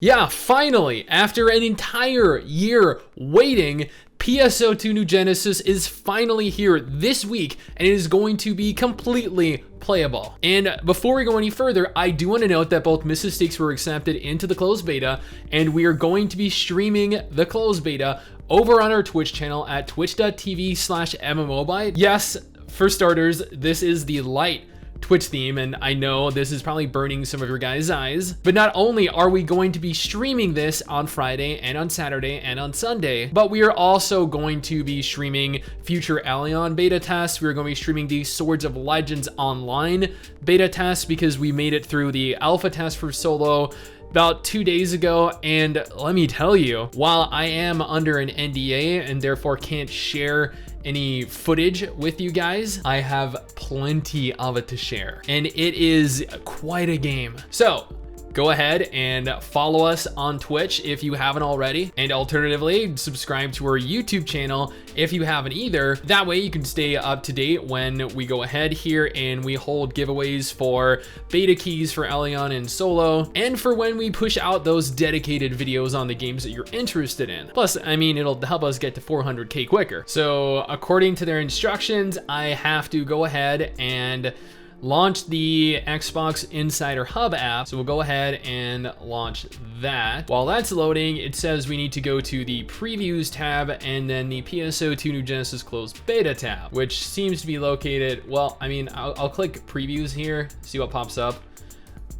Yeah, finally, after an entire year waiting, PSO2 New Genesis is finally here this week, and it is going to be completely playable. And before we go any further, I do want to note that both MRSSSTIX were accepted into the closed beta, and we are going to be streaming the closed beta over on our Twitch channel at twitch.tv/MMObyte. Yes, for starters, this is the light Twitch theme, and I know this is probably burning some of your guys' eyes, but not only are we going to be streaming this on Friday and on Saturday and on Sunday, but we are also going to be streaming future Allion beta tests. We're going to be streaming the Swords of Legends online beta tests because we made it through the alpha test for solo about 2 days ago, and let me tell you, while I am under an NDA and therefore can't share any footage with you guys, I have plenty of it to share, and it is quite a game. So go ahead and follow us on Twitch if you haven't already, and alternatively, subscribe to our YouTube channel if you haven't either. That way you can stay up to date when we go ahead here and we hold giveaways for beta keys for Allion and solo, and for when we push out those dedicated videos on the games that you're interested in. Plus, I mean, it'll help us get to 400K quicker. So according to their instructions, I have to go ahead and launch the Xbox Insider Hub app. So we'll go ahead and launch that. While that's loading, it says we need to go to the previews tab and then the PSO2 New Genesis closed beta tab, which seems to be located, well, I mean, I'll click previews here, see what pops up.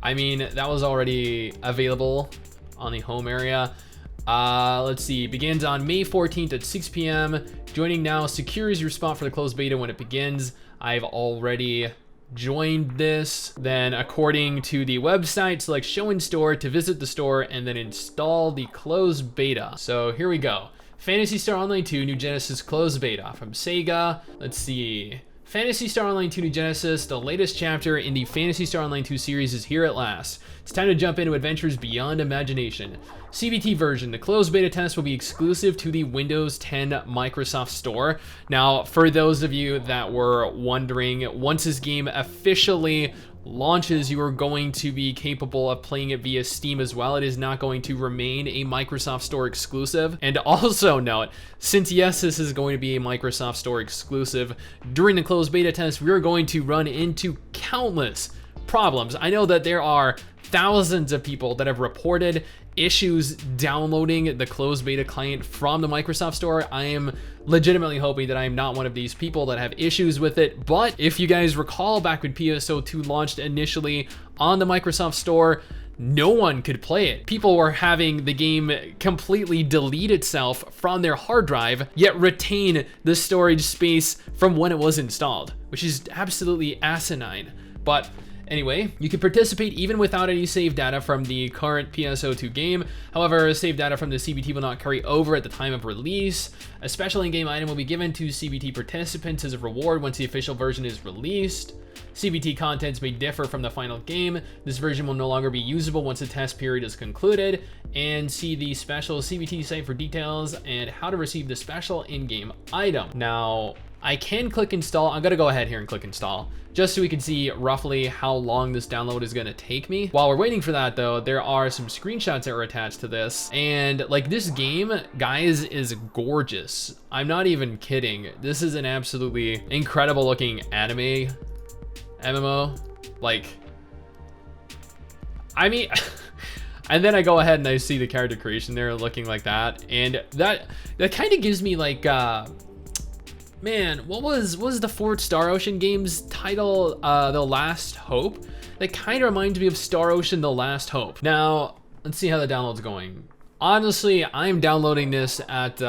I mean, that was already available on the home area. Let's see, begins on May 14th at 6 p.m. Joining now secures your spot for the closed beta when it begins. I've already joined this. Then according to the website, select show in store to visit the store and then install the closed beta. So here we go. Phantasy Star Online 2 New Genesis closed beta from Sega. Let's see. Phantasy Star Online 2 New Genesis, the latest chapter in the Phantasy Star Online 2 series, is here at last. It's time to jump into adventures beyond imagination. CBT version, the closed beta test will be exclusive to the Windows 10 Microsoft Store. Now, for those of you that were wondering, once this game officially launches, you are going to be capable of playing it via Steam as well. It is not going to remain a Microsoft Store exclusive. And also note, since yes, this is going to be a Microsoft Store exclusive, during the closed beta test, we are going to run into countless problems. I know that there are thousands of people that have reported issues downloading the closed beta client from the Microsoft Store. I am legitimately hoping that I am not one of these people that have issues with it, but if you guys recall back when PSO2 launched initially on the Microsoft Store, no one could play it. People were having the game completely delete itself from their hard drive, yet retain the storage space from when it was installed, which is absolutely asinine. But anyway, you can participate even without any save data from the current PSO2 game. However, save data from the CBT will not carry over at the time of release. A special in-game item will be given to CBT participants as a reward once the official version is released. CBT contents may differ from the final game. This version will no longer be usable once the test period is concluded. And see the special CBT site for details and how to receive the special in-game item. Now, I can click install. I'm gonna go ahead here and click install, just so we can see roughly how long this download is gonna take me. While we're waiting for that though, there are some screenshots that are attached to this, and like, this game, guys, is gorgeous. I'm not even kidding. This is an absolutely incredible looking anime MMO. Like, I mean, and then I go ahead and I see the character creation there looking like that, and that kind of gives me like, man, what was the Fort Star Ocean game's title? The Last Hope? That kind of reminds me of Star Ocean The Last Hope. Now, let's see how the download's going. Honestly, I'm downloading this at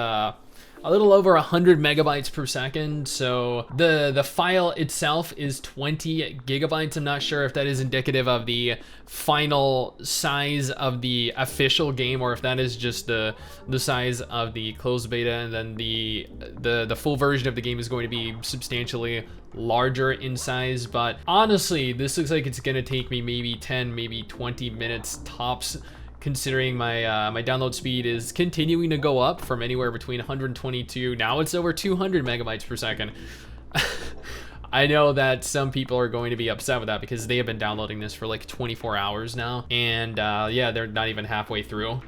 a little over 100 megabytes per second. So the file itself is 20 gigabytes. I'm not sure if that is indicative of the final size of the official game, or if that is just the size of the closed beta, and then the full version of the game is going to be substantially larger in size. But honestly, this looks like it's gonna take me maybe 10, maybe 20 minutes tops, considering my my download speed is continuing to go up from anywhere between 122, now it's over 200 megabytes per second. I know that some people are going to be upset with that because they have been downloading this for like 24 hours now. And yeah, they're not even halfway through.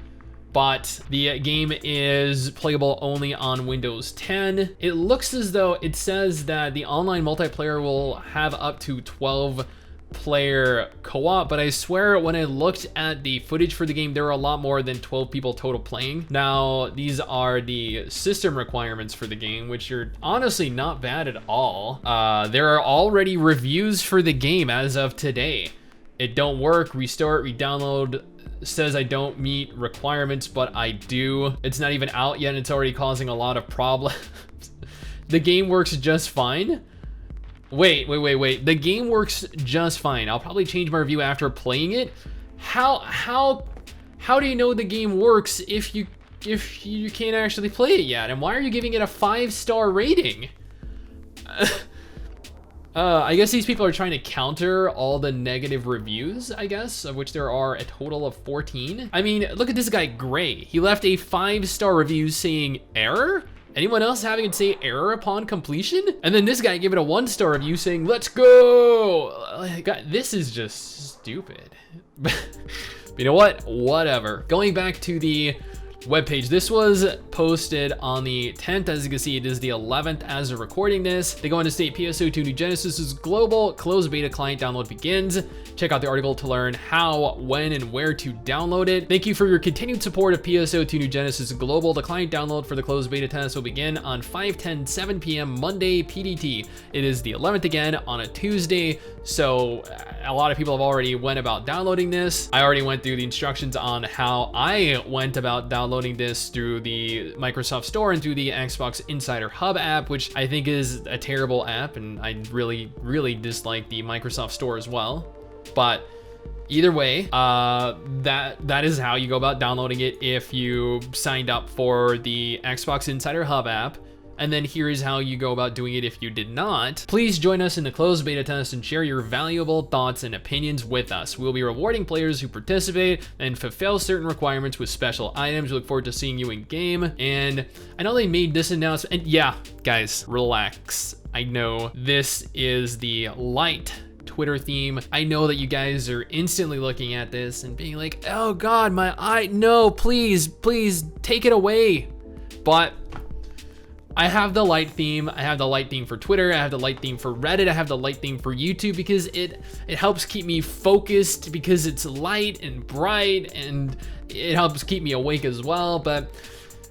But the game is playable only on Windows 10. It looks as though it says that the online multiplayer will have up to 12 player co-op, but I swear when I looked at the footage for the game, there were a lot more than 12 people total playing. Now, these are the system requirements for the game, which are honestly not bad at all. There are already reviews for the game as of today. It don't work, restart, re-download, says I don't meet requirements, but I do. It's not even out yet and it's already causing a lot of problems. The game works just fine. Wait. The game works just fine. I'll probably change my review after playing it. How do you know the game works if you can't actually play it yet? And why are you giving it a 5-star rating? I guess these people are trying to counter all the negative reviews, I guess, of which there are a total of 14. I mean, look at this guy, Gray. He left a 5-star review saying error? Anyone else having it say error upon completion? And then this guy gave it a 1-star review saying, let's go! God, this is just stupid. But you know what? Whatever. Going back to the webpage, this was posted on the 10th. As you can see, it is the 11th as of recording this. They go on to state PSO2 New Genesis's global closed beta client download begins. Check out the article to learn how, when, and where to download it. Thank you for your continued support of PSO2 New Genesis Global. The client download for the closed beta test will begin on 5/10/7 p.m. Monday PDT. It is the 11th again on a Tuesday, so a lot of people have already went about downloading this. I already went through the instructions on how I went about downloading this through the Microsoft Store and through the Xbox Insider Hub app, which I think is a terrible app, and I really dislike the Microsoft Store as well. But either way, that is how you go about downloading it if you signed up for the Xbox Insider Hub app. And then here is how you go about doing it if you did not. Please join us in the closed beta test and share your valuable thoughts and opinions with us. We'll be rewarding players who participate and fulfill certain requirements with special items. We look forward to seeing you in game. And I know they made this announcement, and yeah, guys, relax. I know this is the light Twitter theme. I know that you guys are instantly looking at this and being like, oh God, my eye, no, please take it away. But I have the light theme. I have the light theme for Twitter. I have the light theme for Reddit. I have the light theme for YouTube because it helps keep me focused because it's light and bright and it helps keep me awake as well. But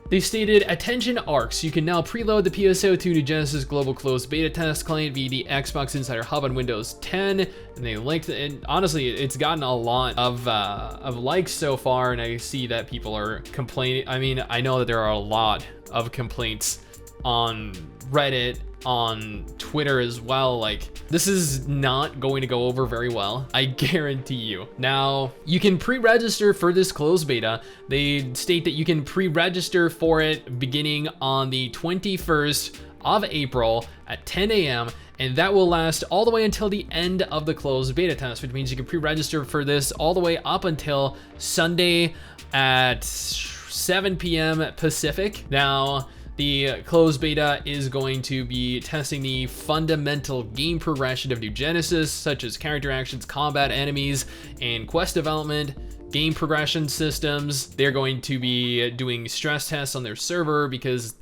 they stated, attention ARCs, you can now preload the PSO2 New Genesis Global Closed Beta Test client via the Xbox Insider Hub on Windows 10. And they linked it, and honestly, it's gotten a lot of likes so far, and I see that people are complaining. I mean, I know that there are a lot of complaints on Reddit, on Twitter as well. Like, this is not going to go over very well, I guarantee you. Now, you can pre-register for this closed beta. They state that you can pre-register for it beginning on the 21st of April at 10 a.m. and that will last all the way until the end of the closed beta test, which means you can pre-register for this all the way up until Sunday at 7 p.m. Pacific. Now, the closed beta is going to be testing the fundamental game progression of New Genesis, such as character actions, combat, enemies, and quest development, game progression systems. They're going to be doing stress tests on their server because,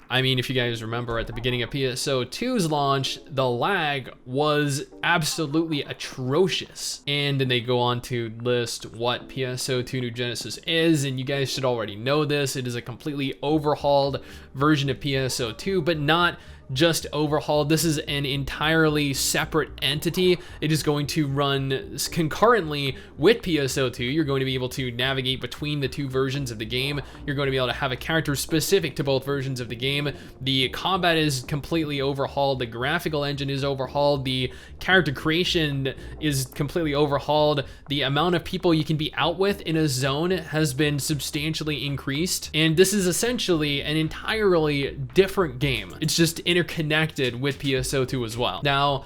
I mean, if you guys remember at the beginning of PSO2's launch, the lag was absolutely atrocious. And then they go on to list what PSO2 New Genesis is, and you guys should already know this. It is a completely overhauled version of PSO2, but not just overhauled. This is an entirely separate entity. It is going to run concurrently with PSO2. You're going to be able to navigate between the two versions of the game. You're going to be able to have a character specific to both versions of the game. The combat is completely overhauled. The graphical engine is overhauled. The character creation is completely overhauled. The amount of people you can be out with in a zone has been substantially increased. And this is essentially an entirely different game. It's just interconnected with PSO2 as well. Now,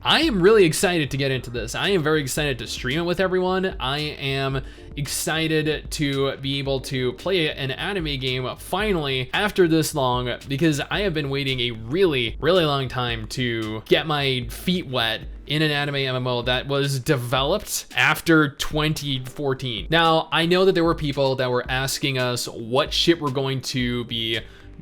I am really excited to get into this. I am very excited to stream it with everyone. I am excited to be able to play an anime game finally after this long, because I have been waiting a really long time to get my feet wet in an anime MMO that was developed after 2014. Now, I know that there were people that were asking us what ship we're going to be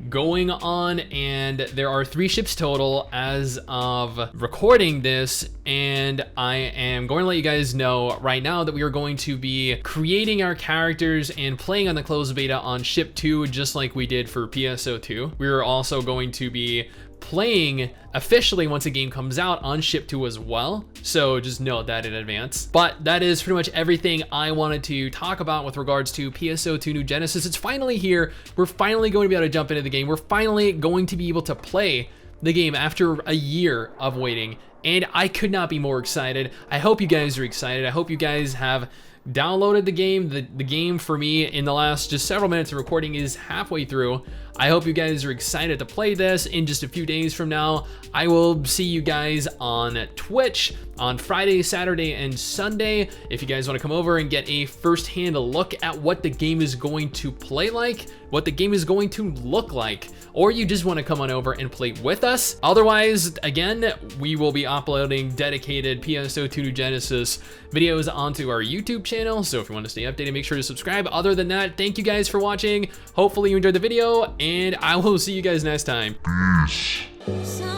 going on, and there are 3 ships total as of recording this, and I am going to let you guys know right now that we are going to be creating our characters and playing on the closed beta on ship 2, just like we did for PSO2. We are also going to be playing officially once a game comes out on ship 2 as well, so just note that in advance. But that is pretty much everything I wanted to talk about with regards to PSO2 New Genesis. It's finally here. We're finally going to be able to jump into the game. We're finally going to be able to play the game after a year of waiting, and I could not be more excited. I hope you guys are excited. I hope you guys have downloaded the game. The game for me in the last just several minutes of recording is halfway through. I hope you guys are excited to play this. In just a few days from now, I will see you guys on Twitch on Friday, Saturday, and Sunday. If you guys want to come over and get a first-hand look at what the game is going to play like, what the game is going to look like, or you just want to come on over and play with us. Otherwise, again, we will be uploading dedicated PSO2 New Genesis videos onto our YouTube channel, so if you want to stay updated, make sure to subscribe. Other than that, thank you guys for watching. Hopefully you enjoyed the video, and I will see you guys next time. Peace.